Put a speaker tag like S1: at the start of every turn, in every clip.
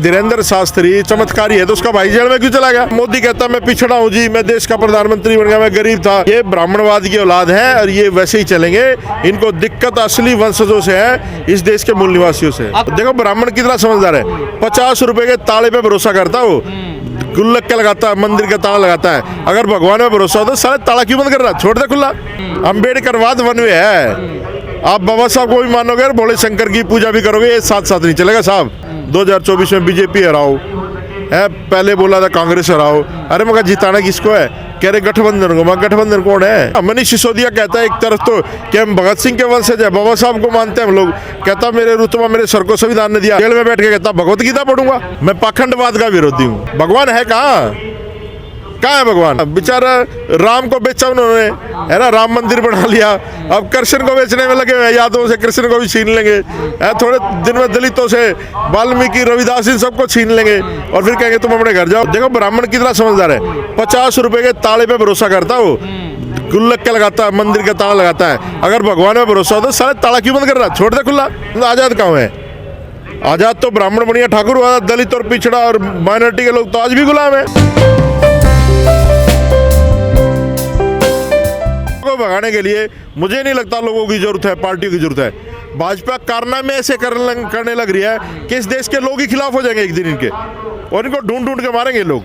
S1: धीरेन्द्र शास्त्री चमत्कारी है तो उसका भाई जेल में क्यों चला गया? मोदी कहता मैं पिछड़ा हूँ जी, मैं देश का प्रधानमंत्री बन गया, मैं गरीब था। ये ब्राह्मणवाद की औलाद है और ये वैसे ही चलेंगे। इनको दिक्कत असली वंशजों से है, इस देश के मूल निवासियों से। देखो ब्राह्मण कितना समझदार है, 50 रुपए के ताले पे भरोसा करता वो, गुल्लक के लगाता है, मंदिर का ताला लगाता है। अगर भगवान में भरोसा हो तो सारे ताला क्यों बंद कर रहा है? छोड़ दे खुला। अम्बेडकरवाद वन वे है। आप बाबा साहब को भी मानोगे और भोले शंकर की पूजा भी करोगे, ये साथ साथ नहीं चलेगा साहब। 2024 में बीजेपी हराओ है, पहले बोला था कांग्रेस हराओ। अरे मगर जिताना किसको है? कह रहे गठबंधन को। मगर गठबंधन कौन है? मनीष सिसोदिया कहता है एक तरफ तो कि हम भगत सिंह के वंशज है, बाबा साहब को मानते हैं हम लोग। कहता मेरे रुतबा मेरे सर को संविधान ने दिया। जेल में बैठ के कहता भगवत गीता पढ़ूंगा। मैं पाखंडवाद का विरोधी हूँ। भगवान है कहाँ है भगवान? बेचारा राम को बेचा उन्होंने, है ना, राम मंदिर बना लिया। अब कृष्ण को बेचने में लगे हुए, यादों से कृष्ण को भी छीन लेंगे। थोड़े दिन में दलितों से वाल्मीकि, रविदास इन सबको छीन लेंगे और फिर कहेंगे तुम अपने घर जाओ। देखो ब्राह्मण कितना समझदार है, 50 रुपए के ताले पे भरोसा करता वो, गुल्लक के लगाता है, मंदिर का ताला लगाता है। अगर भगवान में भरोसा हो तो सारे ताला क्यों बंद कर रहा है? छोड़ दे खुला। आजाद कहाँ है? आजाद तो ब्राह्मण बनिया ठाकुर हुआ, दलित और पिछड़ा और माइनॉरिटी के लोग तो आज भी गुलाम है। को भगाने के लिए मुझे नहीं लगता लोगों की जरूरत है, पार्टियों की जरूरत है। भाजपा कारनामे ऐसे करने लग रही है कि इस देश के लोग ही खिलाफ हो जाएंगे एक दिन इनके, और इनको ढूंढ ढूंढ के मारेंगे लोग।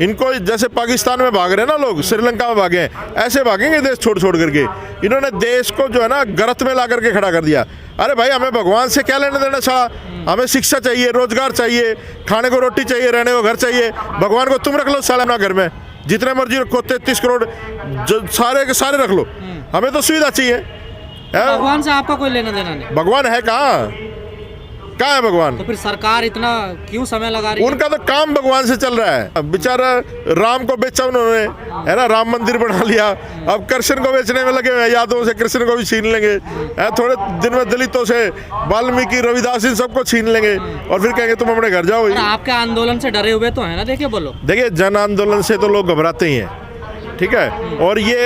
S1: इनको जैसे पाकिस्तान में भाग रहे हैं ना लोग, श्रीलंका में भागे हैं, ऐसे भागेंगे देश छोड़ छोड़ करके। इन्होंने देश को जो है ना गर्त में ला करके खड़ा कर दिया। अरे भाई हमें भगवान से क्या लेने देना साला? हमें शिक्षा चाहिए, रोजगार चाहिए, खाने को रोटी चाहिए, रहने को घर चाहिए। भगवान को तुम रख लो साला अपना घर में, जितने मर्जी रखो, 33 करोड़ जो सारे के सारे रख लो। हमें तो सुविधा चाहिए।
S2: भगवान से आपका कोई लेना देना नहीं।
S1: भगवान है कहाँ है भगवान?
S2: तो फिर सरकार इतना क्यों समय लगा रही है?
S1: उनका तो काम भगवान से चल रहा है। बेचारा राम को बेचा उन्होंने, है ना, राम मंदिर बना लिया। अब कृष्ण को बेचने में लगे हुए, यादों से कृष्ण को भी छीन लेंगे। थोड़े दिन में दलितों से वाल्मीकि, रविदास इन सबको छीन लेंगे और फिर कहेंगे तुम अपने घर जाओ।
S2: आपके आंदोलन से डरे हुए तो है ना? देखिए बोलो,
S1: देखिए जन आंदोलन से तो लोग घबराते ही हैं, ठीक है। और ये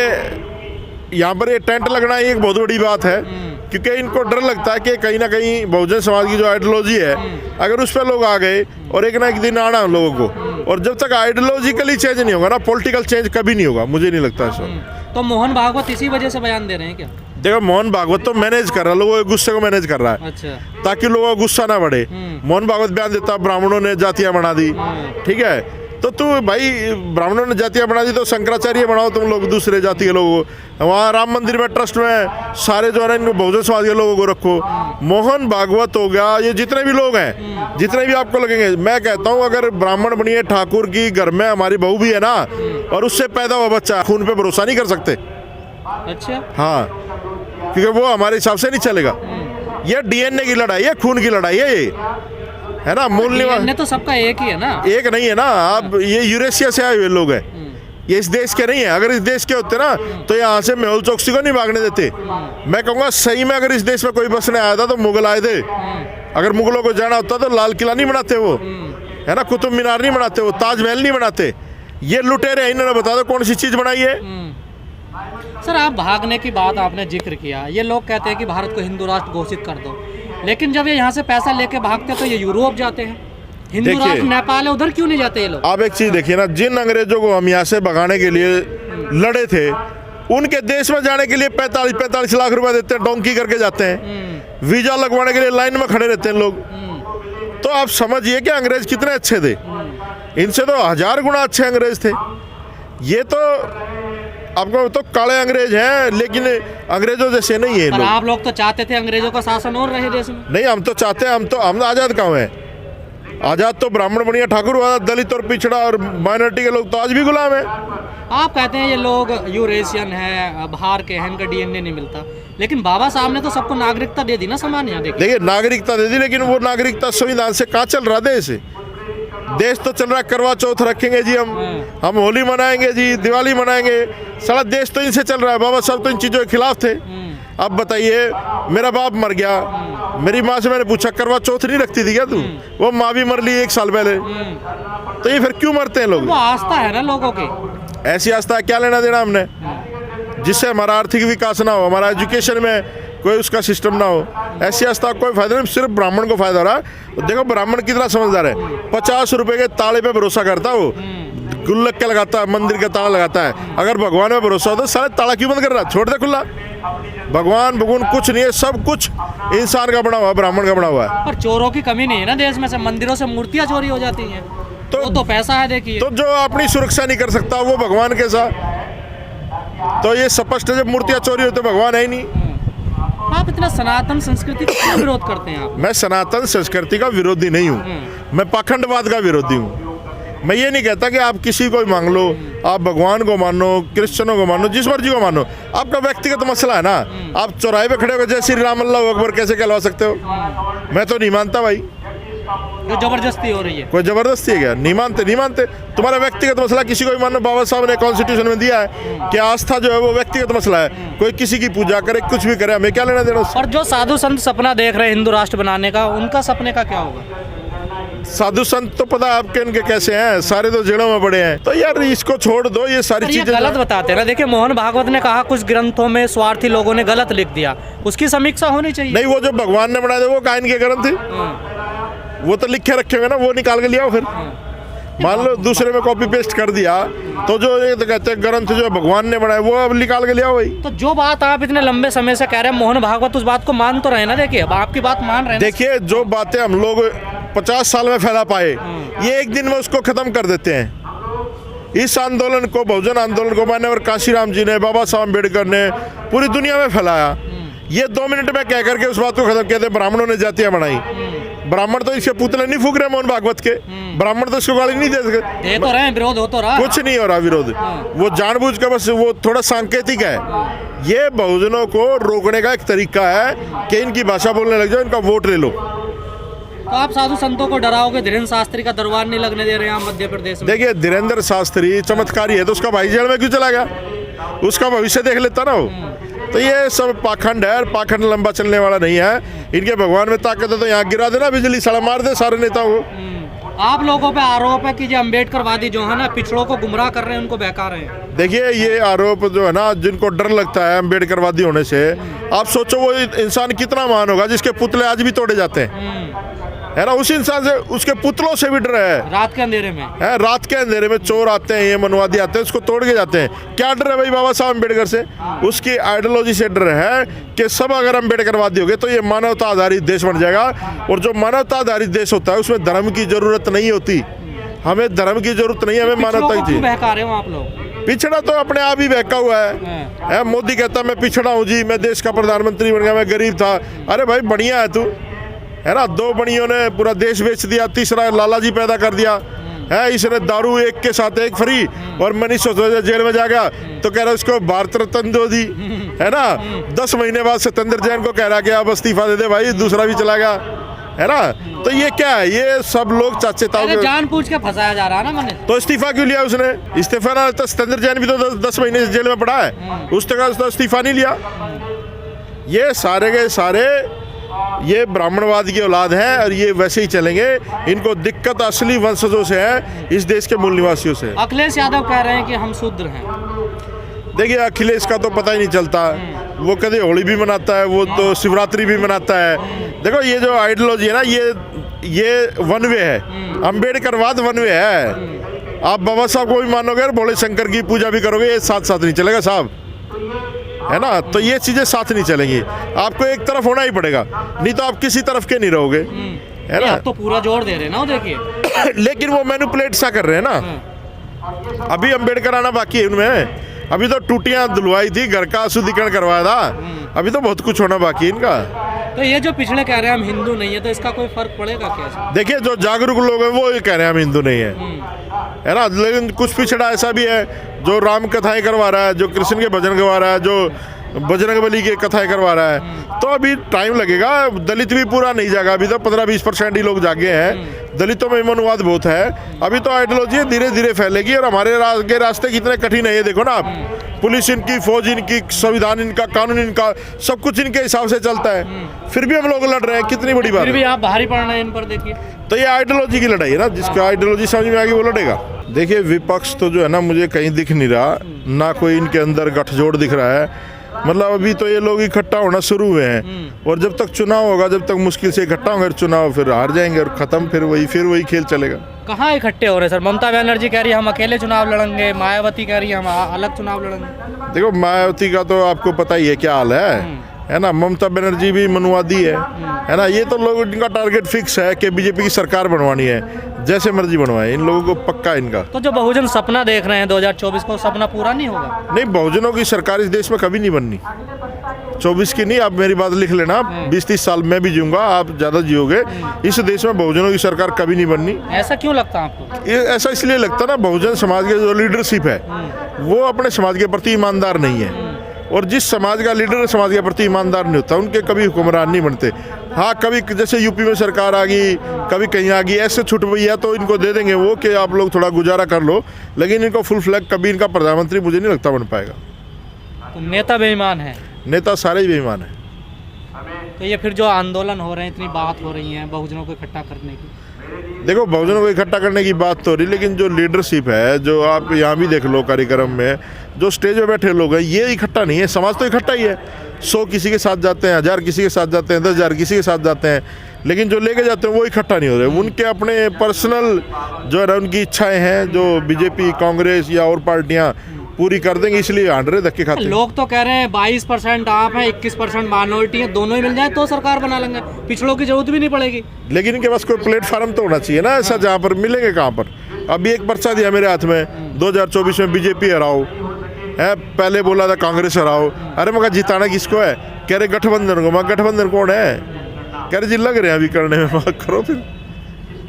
S1: यहाँ पर ये टेंट लगना एक बहुत बड़ी बात है, क्योंकि इनको डर लगता है कि कहीं ना कहीं बहुजन समाज की जो आइडियोलॉजी है, अगर उस पर लोग आ गए और एक ना एक दिन आना लोगों को। और जब तक आइडियोलॉजिकली चेंज नहीं होगा ना, पॉलिटिकल चेंज कभी नहीं होगा, मुझे नहीं लगता ऐसा।
S2: तो मोहन भागवत इसी वजह से बयान दे रहे हैं क्या? देखो
S1: मोहन भागवत तो मैनेज कर रहा है, लोगों के गुस्से को मैनेज कर रहा है।
S2: अच्छा।
S1: ताकि लोगों का गुस्सा ना बढ़े। मोहन भागवत बयान देता ब्राह्मणों ने जातियां बना दी, ठीक है। तो तू भाई ब्राह्मणों ने जातियां बना दी तो शंकराचार्य बनाओ तुम लोग, दूसरे जाति के लोगों को। वहाँ राम मंदिर में ट्रस्ट में सारे जो है इनको बहुजन समाज के लोगों को रखो। मोहन भागवत हो गया, ये जितने भी लोग हैं, जितने भी आपको लगेंगे, मैं कहता हूँ अगर ब्राह्मण बनिए ठाकुर की घर में हमारी बहू भी है ना, और उससे पैदा हुआ बच्चा, खून पे भरोसा नहीं कर सकते।
S2: अच्छा।
S1: हाँ, क्योंकि वो हमारे हिसाब से नहीं चलेगा। ये डीएनए की लड़ाई है, खून की लड़ाई है ना। मूल निवासी
S2: तो सबका एक ही है ना,
S1: एक नहीं है ना। आप ये यूरेशिया से आए हुए लोग हैं, ये इस देश के नहीं है। अगर इस देश के होते ना तो यहाँ से मेहुल चोकसी को नहीं भागने देते। मैं कहूँगा सही में अगर इस देश में कोई बसने आया था तो मुगल आए थे। अगर मुगलों को जाना होता तो लाल किला नहीं बनाते वो, है ना, कुतुब मीनार नहीं बनाते वो, ताजमहल नहीं बनाते। ये लुटेरे, इन्होंने बता दो कौन सी चीज बनाई है।
S2: सर आप भागने की बात आपने जिक्र किया, ये लोग कहते हैं कि भारत को हिंदू राष्ट्र घोषित कर दो, लेकिन जब ये यहाँ से पैसा लेके भागते तो ये यूरोप जाते हैं। हिंदू राष्ट्र नेपाल है, उधर क्यों नहीं जाते ये लोग?
S1: आप एक चीज देखिए ना, जिन अंग्रेजों को हम यहाँ से भगाने के लिए लड़े थे, उनके देश में जाने के लिए 45 लाख रुपए देते हैं, डोंकी करके जाते हैं। वीजा लगवाने के लिए लाइन में खड़े रहते हैं लोग। तो आप समझिए कि अंग्रेज कितने अच्छे थे। इनसे तो 1000 गुना अच्छे अंग्रेज थे। ये तो आपको तो काले अंग्रेज हैं, लेकिन अंग्रेजों जैसे नहीं है लोग।
S2: आप लोग तो चाहते थे अंग्रेजों का शासन और रहे देश में।
S1: नहीं, हम तो चाहते हैं, हम आजाद कहाँ हैं? आजाद तो ब्राह्मण बनिया ठाकुर हुआ, दलित और पिछड़ा और माइनॉरिटी के लोग तो आज भी गुलाम है।
S2: आप कहते हैं ये लोग यूरेशियन है, बाहर के हैं, इनका डीएनए नहीं मिलता, लेकिन बाबा साहब ने तो सबको नागरिकता दे दी ना, समान। यहाँ देखिए
S1: नागरिकता दे दी, लेकिन वो नागरिकता संविधान से कहाँ चल रहा देश? देश तो चल रहा है करवा चौथ रखेंगे जी, हम होली मनाएंगे जी, दिवाली मनाएंगे। सारा देश तो इनसे चल रहा है। बाबा साहब तो इन चीज़ों के खिलाफ थे। अब बताइए, मेरा बाप मर गया, मेरी माँ से मैंने पूछा करवा चौथ नहीं रखती थी क्या तू? वो माँ भी मर ली 1 साल पहले। तो ये फिर क्यों मरते हैं लोग?
S2: वो आस्था है ना लोगों की।
S1: ऐसी आस्था क्या लेना देना हमने, जिससे हमारा आर्थिक विकास ना हो, हमारा एजुकेशन में कोई उसका सिस्टम ना हो। ऐसी आस्था का कोई फायदा नहीं, सिर्फ ब्राह्मण को फायदा हो रहा है। देखो ब्राह्मण कितना समझदार है, 50 रुपए के ताले पे भरोसा करता है, वो गुल्लक के लगाता है, मंदिर का ताला लगाता है। अगर भगवान में भरोसा हो तो सारे ताला क्यों बंद कर रहा है, छोड़ दे खुला। भगवान कुछ नहीं है, सब कुछ इंसान का बना हुआ है, ब्राह्मण का बना हुआ है।
S2: पर चोरों की कमी नहीं है ना देश में, से मंदिरों से मूर्तियां चोरी हो जाती हैं,
S1: तो
S2: वो तो पैसा है देखिए।
S1: तो जो अपनी सुरक्षा नहीं कर सकता वो भगवान के साथ, तो ये स्पष्ट है, जब मूर्तियां चोरी होती तो भगवान है ही नहीं।
S2: आप इतना सनातन संस्कृति का क्यों विरोध करते हैं आप?
S1: मैं सनातन संस्कृति का विरोधी नहीं हूँ, मैं पाखंडवाद का विरोधी हूँ। मैं ये नहीं कहता कि आप किसी को मान लो, आप भगवान को मानो, क्रिश्चियनों को मानो, जिस मर्जी को मानो, आपका व्यक्तिगत मसला है ना। आप चौराहे पे खड़े होकर जय श्री राम अल्लाह अकबर कैसे कहलवा सकते हो? मैं तो नहीं मानता भाई,
S2: जो जबरदस्ती हो रही है।
S1: कोई जबरदस्ती है क्या? नहीं मानते। तुम्हारा व्यक्तिगत मसला, किसी को भी मानो। बाबा साहब ने कॉन्स्टिट्यूशन में दिया है कि आस्था जो है वो व्यक्तिगत मसला है, कोई किसी की पूजा करे, कुछ भी करे, हमें क्या लेना देना उससे।
S2: और जो साधु संत सपना देख रहे हैं हिंदू राष्ट्र बनाने का, उनका सपने का क्या होगा?
S1: साधु संत तो पता है आपके इनके कैसे हैं, सारे तो जेलों में पड़े हैं। तो यार इसको छोड़ दो, ये सारी चीजें
S2: गलत बताते हैं ना। देखिए मोहन भागवत ने कहा कुछ ग्रंथों में स्वार्थी लोगों ने गलत लिख दिया, उसकी समीक्षा होनी चाहिए।
S1: नहीं, वो जो भगवान ने बनाए थे वो कायन के ग्रंथ थे, वो तो लिखे रखे हुए ना, वो निकाल के लिया। फिर मान लो दूसरे में कॉपी पेस्ट कर दिया, तो जो ये तो कहते हैं ग्रंथ जो भगवान ने बनाए वो अब निकाल के लिया वही।
S2: तो जो बात आप इतने लंबे समय से कह रहे हैं मोहन भागवत, उस बात को मान तो रहे ना। देखिए अब आपकी बात मान रहे हैं।
S1: देखिए जो बातें हम लोग 50 साल में फैला पाए, ये एक दिन में उसको खत्म कर देते हैं। इस आंदोलन को, बहुजन आंदोलन को मान्यवर काशीराम जी ने, बाबा साहब अम्बेडकर ने पूरी दुनिया में फैलाया। ये 2 मिनट में कह करके उस बात को खत्म कहते ब्राह्मणों ने जातियां बनाई। ब्राह्मण तो इसके पुतले नहीं फूक रहे मोहन भागवत के, ब्राह्मण तो इसको गाली नहीं दे सकते।
S2: दे तो रहे हैं, विरोध हो तो रहा।
S1: कुछ नहीं हो रहा विरोध, वो जानबूझ कर, बस वो थोड़ा सांकेतिक है। ये बहुजनों को रोकने का एक तरीका है कि इनकी भाषा बोलने लग जाओ, इनका वोट ले लो।
S2: तो आप साधु संतों को डराओगे? धीरेन्द्र शास्त्री का दरबार नहीं लगने दे रहे हैं मध्य प्रदेश में।
S1: देखिए धीरेन्द्र शास्त्री चमत्कारी है, तो उसका भाई जेल में क्यों चला गया? उसका भविष्य देख लेता ना वो। तो ये सब पाखंड है, पाखंड लंबा चलने वाला नहीं है। इनके भगवान में ताकत है तो यहाँ गिरा देना बिजली, सड़ा मार दे सारे नेताओं को।
S2: आप लोगों पे आरोप है कि जो अम्बेडकरवादी जो है ना, पिछड़ों को गुमराह कर रहे हैं, उनको बहका रहे हैं।
S1: देखिए ये आरोप जो है ना, जिनको डर लगता है अम्बेडकरवादी होने से, आप सोचो वो इंसान कितना महान होगा जिसके पुतले आज भी तोड़े जाते हैं, है ना। उस इंसान से, उसके पुतलों से भी डर है।
S2: रात के अंधेरे में
S1: है, रात के अंधेरे में चोर आते हैं, ये मनवादी आते हैं, उसको तोड़ के जाते हैं। क्या डर है भाई बाबा साहब अम्बेडकर से? उसकी आइडियोलॉजी से डर है कि सब अगर अम्बेडकरवादी हो गए तो ये मानवता आधारित देश बन जाएगा। और जो मानवता आधारित देश होता है उसमें धर्म की जरूरत नहीं होती। हमें धर्म की जरूरत नहीं, हमें मानवता की चाहिए।
S2: बहका रहे हो आप लोग?
S1: पिछड़ा तो अपने आप ही बहका हुआ है। मोदी कहता मैं पिछड़ा हूँ जी, मैं देश का प्रधानमंत्री बन गया, मैं गरीब था। अरे भाई बढ़िया है तू, है ना। 2 बड़ियों ने पूरा देश बेच दिया, तीसरा लाला जी पैदा कर दिया है। इसने दारू एक के साथ एक फ्री, और मनीष सिसोदिया जेल में जाएगा तो कह रहा उसको भारत रत्न दो दी, है ना। 10 महीने बाद सत्येंद्र जैन को कह रहा कि अब इस्तीफा दे दे भाई, दूसरा भी चला गया, है ना। तो ये क्या है? ये सब लोग चाचे ताऊ
S2: जानबूझ के फंसाया जा रहा है ना। मैंने तो
S1: इस्तीफा क्यों लिया उसने? इस्तीफा ना तो सत्येंद्र जैन भी तो 10 महीने से जेल में पड़ा है, उस तरह उसने इस्तीफा नहीं लिया। ये सारे के सारे ये ब्राह्मणवाद की औलाद है और ये वैसे ही चलेंगे। इनको दिक्कत असली वंशजों से है, इस देश के मूल निवासियों से।
S2: अखिलेश यादव कह रहे हैं कि हम शूद्र हैं। देखिए
S1: अखिलेश का तो पता ही नहीं चलता, वो कभी होली भी मनाता है, वो तो शिवरात्रि भी मनाता है। देखो ये जो आइडियोलॉजी है ना, ये वन वे है, अम्बेडकरवाद वन वे है। आप बाबा साहब को भी मानोगे और भोले शंकर की पूजा भी करोगे, ये साथ साथ नहीं चलेगा साहब, है ना। तो ये चीजें साथ नहीं चलेंगी, आपको एक तरफ होना ही पड़ेगा, नहीं तो आप किसी तरफ के नहीं रहोगे, है ना।
S2: आप तो पूरा जोर दे रहे हैं ना, देखिए।
S1: लेकिन वो मैनिपुलेट सा कर रहे हैं ना। अभी अम्बेडकर आना बाकी है उनमें, अभी तो टूटियां धुलवाई थी, घर का शुद्धिकरण करवाया था, अभी तो बहुत कुछ होना बाकी है इनका।
S2: तो ये जो पिछले कह रहे हैं हम हिंदू नहीं है, तो इसका कोई फर्क पड़ेगा क्या?
S1: देखिए जो जागरूक लोग हैं वो ये कह रहे हैं हम हिंदू नहीं है, है ना। लेकिन कुछ पिछड़ा ऐसा भी है जो राम कथाएं करवा रहा है, जो कृष्ण के भजन करवा रहा है, जो बजरंगबली के कथाएं करवा रहा है। तो अभी टाइम लगेगा, दलित भी पूरा नहीं जागा, अभी तो 15-20% ही लोग जागे हैं। दलितों में मनोवाद बहुत है, अभी तो आइडियोलॉजी धीरे धीरे फैलेगी। और हमारे के रास्ते कितने कठिन है ये देखो ना आप। पुलिस इनकी, फौज इनकी, संविधान इनका, कानून इनका, सब कुछ इनके हिसाब से चलता है, फिर भी हम लोग लड़ रहे हैं, कितनी बड़ी बात है।
S2: फिर भी आप भारी पड़ रहे हैं इन पर, देखिए।
S1: तो ये आइडियोलॉजी की लड़ाई है ना, जिसका आइडियोलॉजी समझ में आ गई वो लड़ेगा। देखिए विपक्ष तो जो है ना मुझे कहीं दिख नहीं रहा, ना कोई इनके अंदर गठजोड़ दिख रहा है। मतलब अभी तो ये लोग इकट्ठा होना शुरू हुए हैं और जब तक चुनाव होगा, जब तक मुश्किल से इकट्ठा होंगे चुनाव, फिर हार जाएंगे और खत्म, फिर वही खेल चलेगा।
S2: कहाँ इकट्ठे हो रहे सर? ममता बनर्जी कह रही है हम अकेले चुनाव लड़ेंगे, मायावती कह रही है हम अलग चुनाव लड़ेंगे।
S1: देखो मायावती का तो आपको पता ही है क्या हाल है ना। ममता बनर्जी भी मनुवादी है ना। ये तो लोग, इनका टारगेट फिक्स है कि बीजेपी की सरकार बनवानी है, जैसे मर्जी बनवाए, इन लोगों को पक्का इनका।
S2: तो जो बहुजन सपना देख रहे हैं 2024 को, सपना पूरा नहीं होगा?
S1: नहीं, बहुजनों की सरकार इस देश में कभी नहीं बननी। 24 की नहीं, आप मेरी बात लिख लेना, 20-30 साल मैं भी जीऊंगा, आप ज़्यादा जियोगे। इस देश में बहुजनों की सरकार कभी नहीं बननी।
S2: ऐसा क्यों लगता है आपको?
S1: ये ऐसा इसलिए लगता ना, बहुजन समाज के जो लीडरशिप है वो अपने समाज के प्रति ईमानदार नहीं है, और जिस समाज का लीडर समाज के प्रति ईमानदार नहीं होता उनके कभी हुक्मरान नहीं बनते। हाँ, कभी जैसे यूपी में सरकार आ गई, कभी कहीं आ गई, ऐसे छूट गई है तो इनको दे देंगे वो कि आप लोग थोड़ा गुजारा कर लो, लेकिन इनको फुल फ्लैग कभी इनका प्रधानमंत्री मुझे नहीं लगता बन पाएगा।
S2: तो नेता बेईमान है?
S1: नेता सारे ही बेईमान है।
S2: तो ये फिर जो आंदोलन हो रहे हैं, इतनी बात हो रही है बहुजनों को इकट्ठा करने की,
S1: देखो बहुजनों को इकट्ठा करने की बात तो हो रही, लेकिन जो लीडरशिप है, जो आप यहाँ भी देख लो कार्यक्रम में जो स्टेज पे बैठे लोग हैं, ये इकट्ठा नहीं है। समाज तो इकट्ठा ही है, 100 किसी के साथ जाते हैं, 1000 किसी के साथ जाते हैं, 10,000 किसी के साथ जाते हैं, लेकिन जो लेके जाते हैं वो इकट्ठा नहीं हो रहे। उनके अपने पर्सनल जो है ना, उनकी इच्छाएं हैं जो बीजेपी, कांग्रेस या और पार्टियां पूरी कर देंगे, इसलिए हांडरे धक्के खाते हैं।
S2: लोग तो कह रहे हैं 22% आप हैं, 21% माइनॉरिटी है, दोनों ही मिल जाए तो सरकार बना लेंगे, पिछड़ों की जरूरत भी नहीं पड़ेगी।
S1: लेकिन इनके पास कोई प्लेटफार्म तो होना चाहिए ना ऐसा, जहाँ पर मिलेंगे कहाँ पर। अभी एक पर्चा दिया मेरे हाथ में, 2024 में बीजेपी हराओ है, पहले बोला था कांग्रेस हराओ। अरे मगर जिताना किसको है? कह रहे गठबंधन को। मैं गठबंधन कौन है? कह रहे जी लग रहे हैं अभी करने में, करो फिर।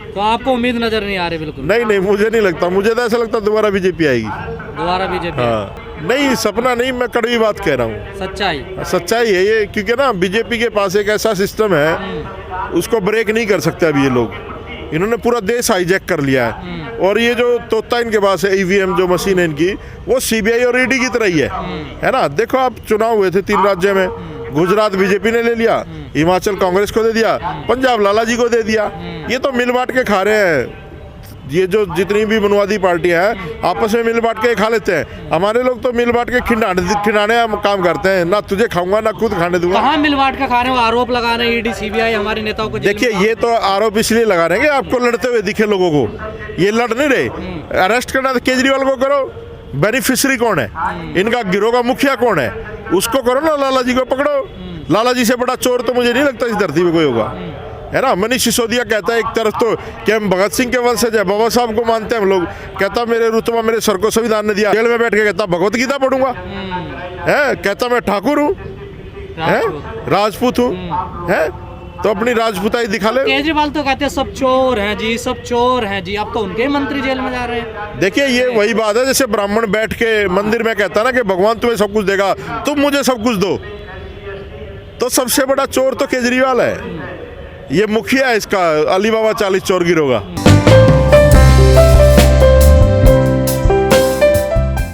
S2: तो आपको उम्मीद नजर नहीं आ रही? बिल्कुल
S1: नहीं, मुझे नहीं लगता। मुझे तो ऐसा लगता दोबारा बीजेपी आएगी।
S2: दोबारा बीजेपी?
S1: हाँ, नहीं सपना नहीं, मैं कड़वी बात कह रहा हूँ, सच्चाई है ये। क्योंकि ना बीजेपी के पास एक ऐसा सिस्टम है, उसको ब्रेक नहीं कर सकते अभी ये लोग। इन्होंने पूरा देश हाईजैक कर लिया है, और ये जो तोता इनके पास है, ईवीएम जो मशीन है इनकी, वो सीबीआई और ईडी की तरह ही है ना। देखो आप, चुनाव हुए थे 3 राज्यों में, गुजरात बीजेपी ने ले लिया, हिमाचल कांग्रेस को दे दिया, पंजाब लाला जी को दे दिया। ये तो मिल बांट के खा रहे हैं। ये जो जितनी भी मनवादी पार्टियां हैं आपस में मिल बांट के खा लेते हैं। हमारे लोग तो मिल बांट के खिलाने काम करते हैं, ना तुझे खाऊंगा ना खुद खाने दूंगा।
S2: कहाँ मिल बांट के खा रहे हो? आरोप लगा रहे हैं ईडी सीबीआई हमारे नेताओं को।
S1: देखिए, ये तो आरोप इसलिए लगा रहे हैं आपको लड़ते हुए दिखे लोगों को, ये लड़ नहीं रहे। अरेस्ट करना तो केजरीवाल को करो, बेनिफिशियरी कौन है इनका, गिरोह का मुखिया कौन है, उसको करो ना, लाला जी को पकड़ो। लाला जी से बड़ा चोर तो मुझे नहीं लगता इस धरती में कोई होगा, है ना। मनीष सिसोदिया कहता है एक तरफ तो कि हम भगत सिंह के वंशज है, बाबा साहब को मानते हैं हम लोग, कहता मेरे रुतबा मेरे सर को संविधान ने दिया। जेल में बैठ के कहता भगवत गीता पढ़ूंगा, है, कहता मैं ठाकुर हूँ, राजपूत हूँ, है, तो अपनी राजपूताई दिखा ले।
S2: केजरीवाल तो कहते हैं सब चोर हैं जी, सब चोर हैं जी, अब तो उनके मंत्री जेल में जा रहे हैं।
S1: देखिए, ये वही बात है जैसे ब्राह्मण बैठ के मंदिर में कहता ना कि भगवान तुम्हें सब कुछ देगा, तुम मुझे सब कुछ दो। तो सबसे बड़ा चोर तो केजरीवाल है, ये मुखिया है इसका, अली बाबा 40 चोर गिरोगा।